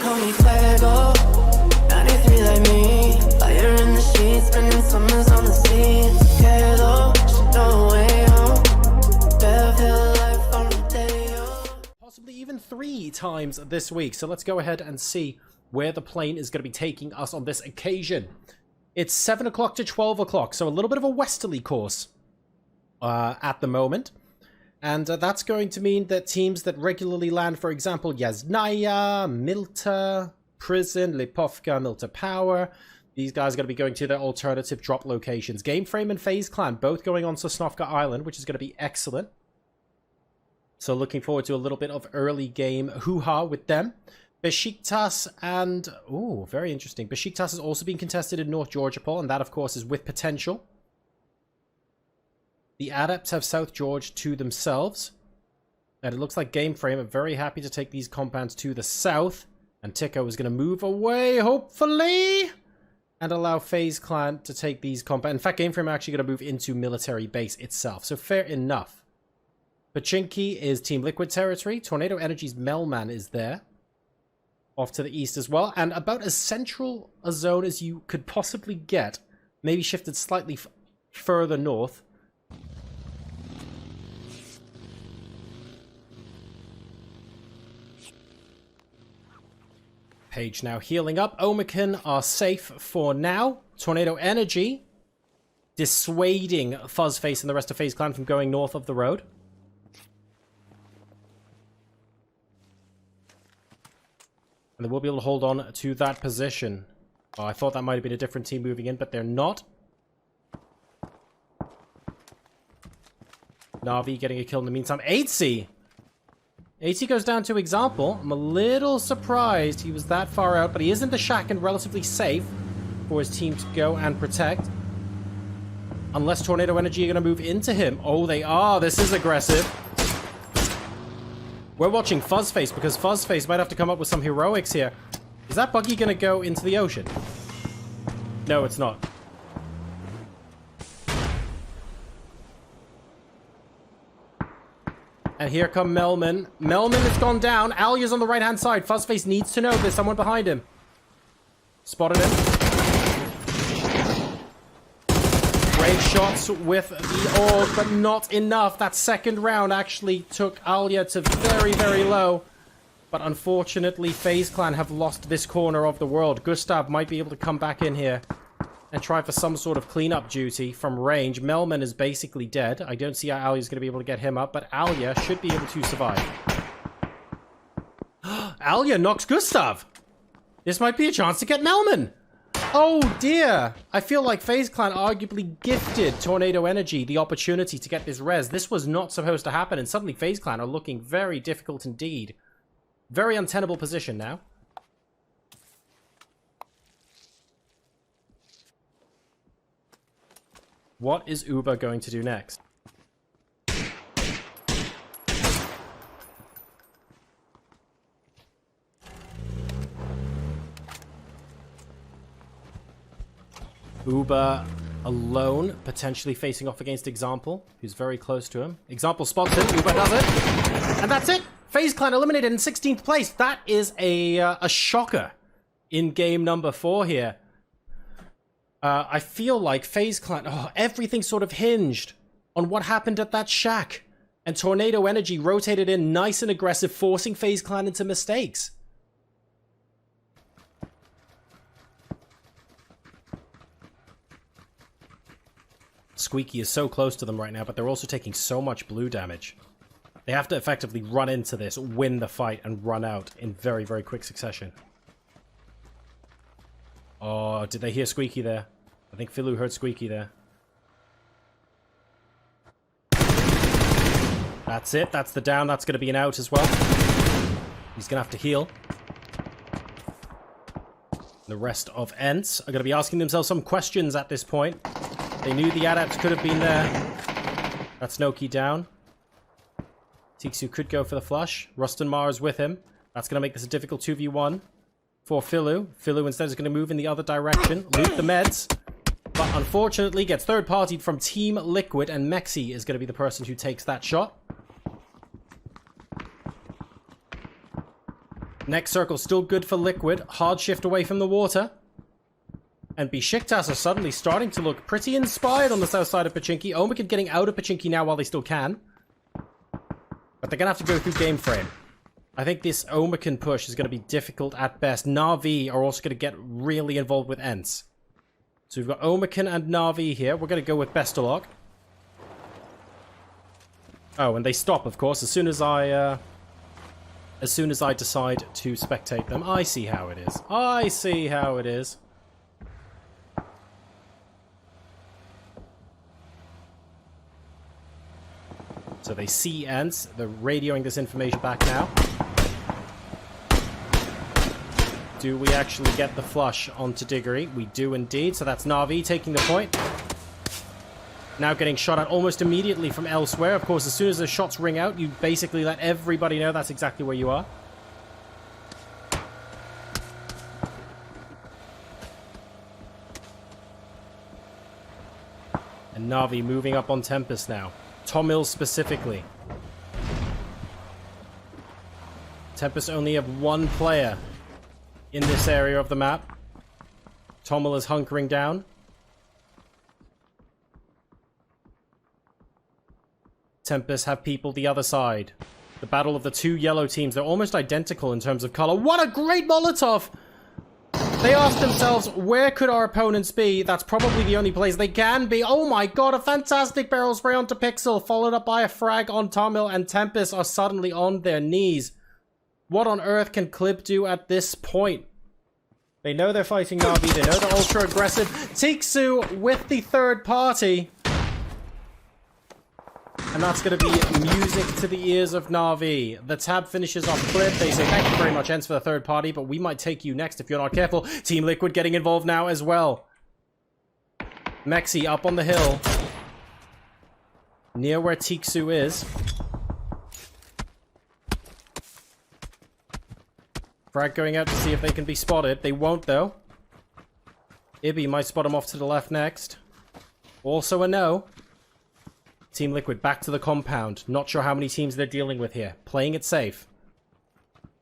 Call me Fuego, 93 like me. Fire in the sheets, spending summers on the sea. Quedo, she no way home. Bev Hill life on Rodeo. Possibly even 3 times this week. So let's go ahead and see where the plane is going to be taking us on this occasion. It's 7 o'clock to 12 o'clock, so a little bit of a westerly course at the moment. And that's going to mean that teams that regularly land, for example, Yasnaya, Milta, Prison, Lipovka, Milta Power, these guys are going to be going to their alternative drop locations. Gameframe and Faze Clan both going on Sosnovka Island, which is going to be excellent. So looking forward to a little bit of early game hoo-ha with them. Besiktas and... oh, very interesting. Besiktas has also been contested in North Georgiapol, and that, of course, is with potential. The Adepts have South George to themselves. And it looks like Gameframe are very happy to take these compounds to the south. And Tico is going to move away, hopefully, and allow Faze Clan to take these compounds. In fact, Gameframe are actually going to move into military base itself. So fair enough. Pachinki is Team Liquid territory. Tornado Energy's Melman is there. Off to the east as well. And about as central a zone as you could possibly get. Maybe shifted slightly further north. Page now healing up. Omican are safe for now. Tornado Energy dissuading Fuzzface and the rest of Faze Clan from going north of the road. And they will be able to hold on to that position. Oh, I thought that might have been a different team moving in, but they're not. Navi getting a kill in the meantime. 8C! 8C goes down to Example. I'm a little surprised he was that far out, but he is in the shack and relatively safe for his team to go and protect. Unless Tornado Energy are going to move into him. Oh, they are. This is aggressive. We're watching Fuzzface because Fuzzface might have to come up with some heroics here. Is that buggy going to go into the ocean? No, it's not. And here come Melman. Melman has gone down. Alya's on the right-hand side. Fuzzface needs to know there's someone behind him. Spotted him. Great shots with the orb, but not enough. That second round actually took Alya to very, very low. But unfortunately, Faze Clan have lost this corner of the world. Gustav might be able to come back in here and try for some sort of cleanup duty from range. Melman is basically dead. I don't see how Alya's going to be able to get him up, but Alya should be able to survive. Alya knocks Gustav! This might be a chance to get Melman! Oh dear! I feel like Faze Clan arguably gifted Tornado Energy the opportunity to get this res. This was not supposed to happen, and suddenly Faze Clan are looking very difficult indeed. Very untenable position now. What is Uber going to do next? Uber alone, potentially facing off against Example, who's very close to him. Example spots him, Uber does it. And that's it! Faze Clan eliminated in 16th place. That is a shocker in game number 4 here. I feel like Faze Clan, everything sort of hinged on what happened at that shack. And Tornado Energy rotated in nice and aggressive, forcing Faze Clan into mistakes. Squeaky is so close to them right now, but they're also taking so much blue damage. They have to effectively run into this, win the fight, and run out in very, very quick succession. Oh, did they hear Squeaky there? I think Philu heard Squeaky there. That's it. That's the down. That's going to be an out as well. He's going to have to heal. The rest of Ents are going to be asking themselves some questions at this point. They knew the adepts could have been there. That's Noki down. Tiksu could go for the flush. Rustenmar is with him. That's going to make this a difficult 2v1 for Philu. Philu instead is going to move in the other direction. Loot the meds. But unfortunately gets third-partied from Team Liquid, and mxey is going to be the person who takes that shot. Next circle still good for Liquid. Hard shift away from the water. And Besiktas are suddenly starting to look pretty inspired on the south side of Pochinki. Omican getting out of Pochinki now while they still can. But they're going to have to go through game frame. I think this Omican push is going to be difficult at best. Na'Vi are also going to get really involved with Ents. So we've got Omican and Na'Vi here. We're going to go with Bestelog. Oh, and they stop, of course, as soon as I decide to spectate them. I see how it is. I see how it is. So they see Ents. They're radioing this information back now. Do we actually get the flush onto Diggory? We do indeed. So that's Na'Vi taking the point. Now getting shot at almost immediately from elsewhere. Of course, as soon as the shots ring out, you basically let everybody know that's exactly where you are. And Na'Vi moving up on Tempest now. Tomil specifically. Tempest only have one player in this area of the map. Tomil is hunkering down. Tempest have people the other side. The battle of the two yellow teams. They're almost identical in terms of color. What a great Molotov! They asked themselves, where could our opponents be? That's probably the only place they can be. Oh my god, a fantastic barrel spray onto Pixel, followed up by a frag on Tomil, and Tempest are suddenly on their knees. What on earth can Clip do at this point? They know they're fighting Na'Vi. They know they're ultra aggressive. Tixu with the third party. And that's going to be music to the ears of Na'Vi. The tab finishes off Clip. They say, thank you very much, Ents, for the third party, but we might take you next if you're not careful. Team Liquid getting involved now as well. mxey up on the hill. Near where Tixu is. Frag going out to see if they can be spotted. They won't, though. Ibi might spot him off to the left next. Also a no. Team Liquid back to the compound. Not sure how many teams they're dealing with here. Playing it safe.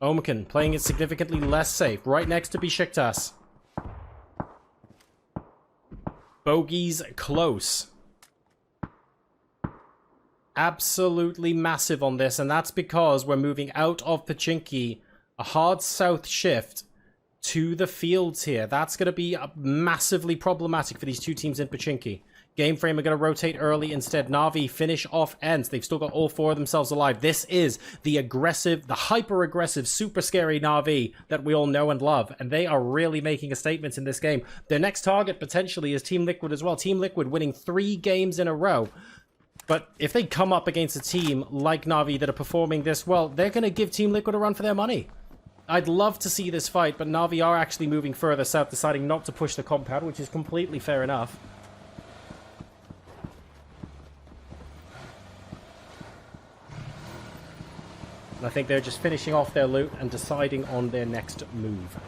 Omican playing it significantly less safe. Right next to Besiktas. Bogeys close. Absolutely massive on this, and that's because we're moving out of Pochinki. A hard south shift to the fields here. That's going to be massively problematic for these two teams in Pochinki. Game frame are going to rotate early instead. Na'Vi finish off Ents. They've still got all four of themselves alive. This is the aggressive, the hyper-aggressive, super scary Na'Vi that we all know and love. And they are really making a statement in this game. Their next target potentially is Team Liquid as well. Team Liquid winning 3 games in a row. But if they come up against a team like Na'Vi that are performing this well, they're going to give Team Liquid a run for their money. I'd love to see this fight, but Na'Vi are actually moving further south, deciding not to push the compound, which is completely fair enough. And I think they're just finishing off their loot and deciding on their next move.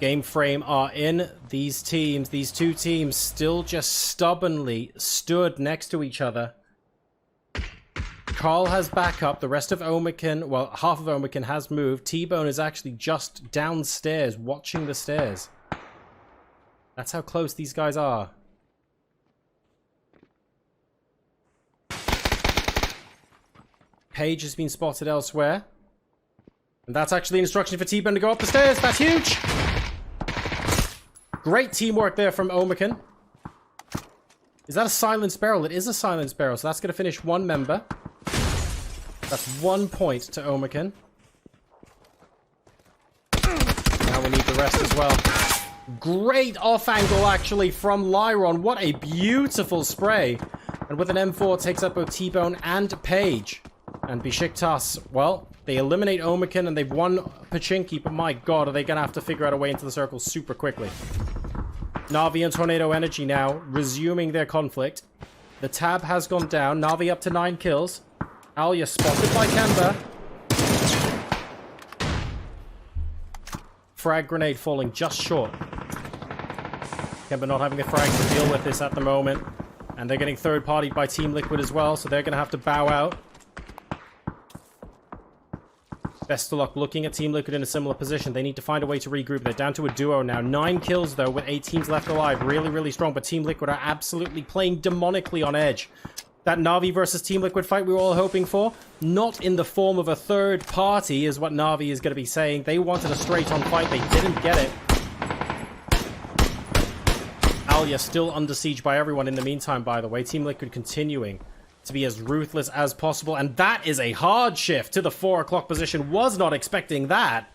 Game frame are in. These teams, these two teams, still just stubbornly stood next to each other. Carl has backup. The rest of Omican, well, half of Omican has moved. T-Bone is actually just downstairs, watching the stairs. That's how close these guys are. Page has been spotted elsewhere. And that's actually instruction for T-Bone to go up the stairs. That's huge! Great teamwork there from Omican. Is that a silenced barrel? It is a silenced barrel, so that's going to finish one member. That's 1 point to Omican. Now we need the rest as well. Great off angle, actually, from Lyron. What a beautiful spray. And with an M4, takes out both T-Bone and Page. And Besiktas, well, they eliminate Omican and they've won Pochinki, but my god, are they going to have to figure out a way into the circle super quickly. Na'Vi and Tornado Energy now resuming their conflict. The tab has gone down. Na'Vi up to 9 kills. Alya spotted by Kemba. Frag grenade falling just short. Kemba not having a frag to deal with this at the moment. And they're getting third-partied by Team Liquid as well, so they're going to have to bow out. Best of luck looking at Team Liquid in a similar position. They need to find a way to regroup. They're down to a duo now. 9 kills, though, with 8 teams left alive. Really, really strong, but Team Liquid are absolutely playing demonically on edge. That Na'Vi versus Team Liquid fight we were all hoping for, not in the form of a third party, is what Na'Vi is going to be saying. They wanted a straight-on fight. They didn't get it. Alya still under siege by everyone in the meantime, by the way. Team Liquid continuing to be as ruthless as possible. And that is a hard shift to the 4 o'clock position. Was not expecting that.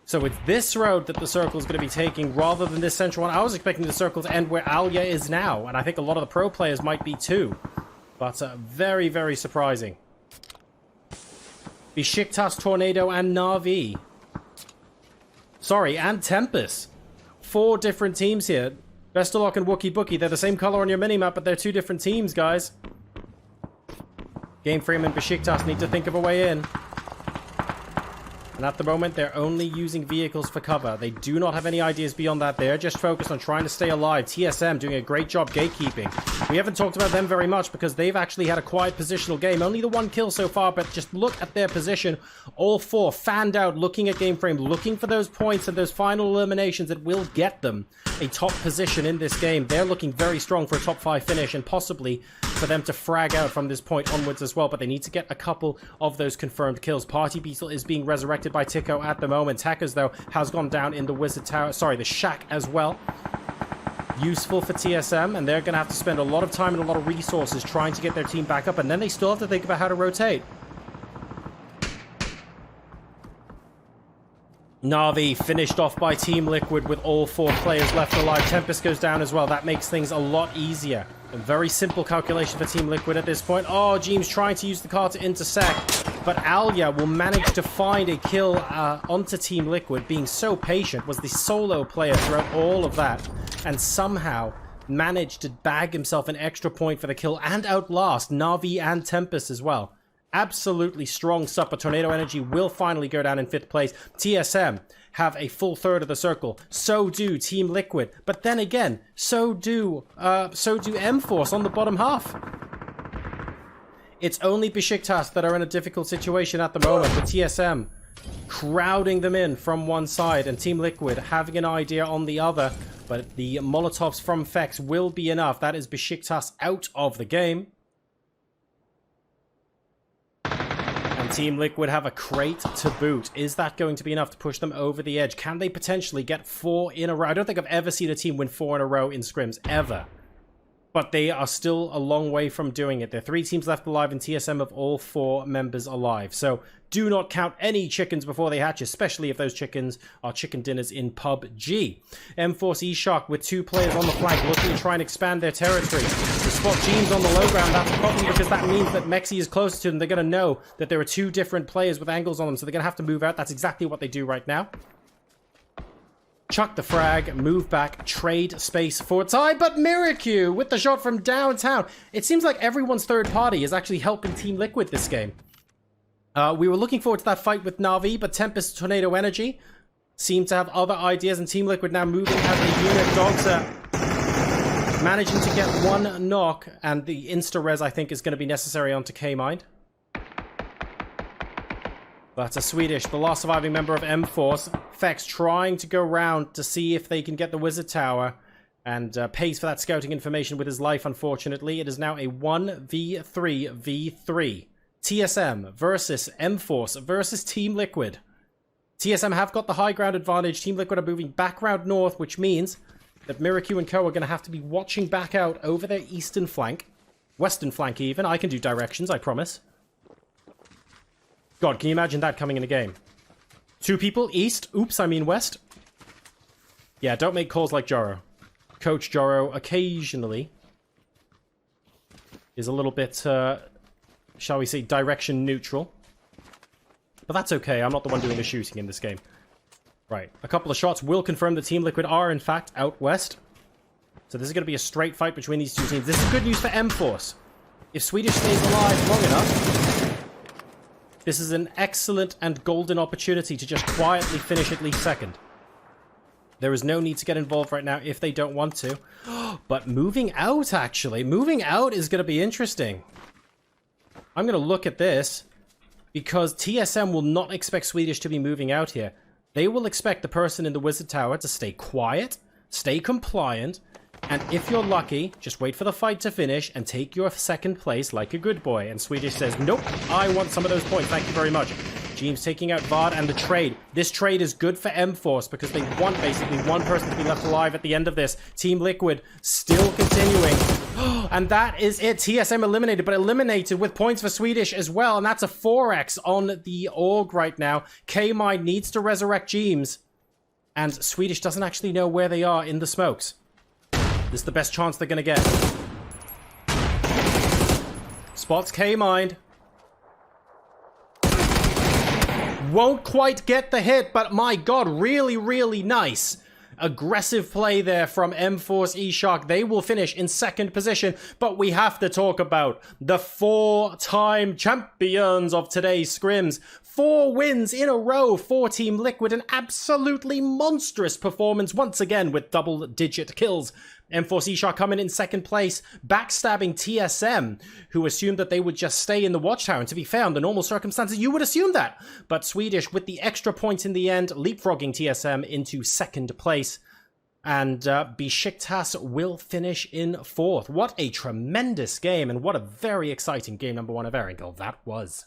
So it's this road that the circle is going to be taking rather than this central one. I was expecting the circle to end where Alya is now. And I think a lot of the pro players might be too. But very, very surprising. Besiktas, Tornado, and Na'Vi. Sorry, and Tempest. 4 different teams here. Best of luck and Wookie Bookie. They're the same color on your minimap, but they're 2 different teams, guys. Game Frame and Besiktas need to think of a way in. And at the moment, they're only using vehicles for cover. They do not have any ideas beyond that. They're just focused on trying to stay alive. TSM doing a great job gatekeeping. We haven't talked about them very much because they've actually had a quiet positional game. Only the 1 kill so far, but just look at their position. All 4 fanned out, looking at game frame, looking for those points and those final eliminations that will get them a top position in this game. They're looking very strong for a top 5 finish and possibly for them to frag out from this point onwards as well, but they need to get a couple of those confirmed kills. Party Beetle is being resurrected by Tico at the moment. Hackers, though, has gone down in the Wizard Tower. Sorry, the Shack as well. Useful for TSM, and they're going to have to spend a lot of time and a lot of resources trying to get their team back up, and then they still have to think about how to rotate. Na'Vi finished off by Team Liquid with all 4 players left alive. Tempest goes down as well. That makes things a lot easier. A very simple calculation for Team Liquid at this point. Oh, Jeemzz trying to use the car to intersect, but Alya will manage to find a kill onto Team Liquid. Being so patient, was the solo player throughout all of that, and somehow managed to bag himself an extra point for the kill and outlast Na'Vi and Tempest as well. Absolutely strong stuff, but Tornado Energy will finally go down in 5th place. TSM have a full third of the circle. So do Team Liquid. But then again, so do M-Force on the bottom half. It's only Besiktas that are in a difficult situation at the moment, with TSM crowding them in from one side and Team Liquid having an idea on the other. But the Molotovs from Fex will be enough. That is Besiktas out of the game. Team Liquid have a crate to boot. Is that going to be enough to push them over the edge? Can they potentially get 4 in a row? I don't think I've ever seen a team win 4 in a row in scrims, ever. But they are still a long way from doing it. There are 3 teams left alive, and TSM have all 4 members alive. So do not count any chickens before they hatch, especially if those chickens are chicken dinners in PUBG. M-Force E-Shock with 2 players on the flank looking to try and expand their territory. To spot Jeemzz on the low ground, that's a problem because that means that mxey is closer to them. They're going to know that there are 2 different players with angles on them, so they're going to have to move out. That's exactly what they do right now. Chuck the frag, move back, trade space for time, but mxey with the shot from downtown. It seems like everyone's third party is actually helping Team Liquid this game. We were looking forward to that fight with Na'Vi, but Tempest Tornado Energy seem to have other ideas, and Team Liquid now moving as a unit. Dogs managing to get 1 knock, and the insta-res I think is going to be necessary onto Kaymind. That's a Swedish, the last surviving member of M-Force. Fex trying to go round to see if they can get the Wizard Tower, and pays for that scouting information with his life, unfortunately. It is now a 1v3v3. TSM versus M-Force versus Team Liquid. TSM have got the high ground advantage. Team Liquid are moving back round north, which means that mxey and co are going to have to be watching back out over their eastern flank. Western flank even. I can do directions, I promise. God, can you imagine that coming in a game? 2 people east. Oops, I mean west. Yeah, don't make calls like Joro. Coach Joro occasionally is a little bit, shall we say, direction neutral. But that's okay. I'm not the one doing the shooting in this game. Right. A couple of shots will confirm that Team Liquid are, in fact, out west. So this is going to be a straight fight between these 2 teams. This is good news for M-Force. If Swedish stays alive long enough, this is an excellent and golden opportunity to just quietly finish at least second. There is no need to get involved right now if they don't want to. But moving out, actually. Moving out is going to be interesting. I'm going to look at this because TSM will not expect Swedish to be moving out here. They will expect the person in the Wizard Tower to stay quiet, stay compliant, and if you're lucky, just wait for the fight to finish and take your second place like a good boy. And Swedish says, nope, I want some of those points. Thank you very much. Jeemzz taking out Vard and the trade. This trade is good for M-Force because they want basically one person to be left alive at the end of this. Team Liquid still continuing. And that is it. TSM eliminated, but eliminated with points for Swedish as well. And that's a 4x on the org right now. Kaymind needs to resurrect Jeemzz. And Swedish doesn't actually know where they are in the smokes. This is the best chance they're going to get. Spots Kaymind. Won't quite get the hit, but my god, really, really nice. Aggressive play there from M-Force eShark. They will finish in second position, but we have to talk about the 4-time champions of today's scrims. 4 wins in a row for Team Liquid. An absolutely monstrous performance once again with double-digit kills. M-Force eShark coming in second place, backstabbing TSM, who assumed that they would just stay in the Watchtower. And to be fair, under normal circumstances, you would assume that. But Swedish, with the extra points in the end, leapfrogging TSM into second place. And Besiktas will finish in fourth. What a tremendous game, and what a very exciting game number 1 of Erangel that was.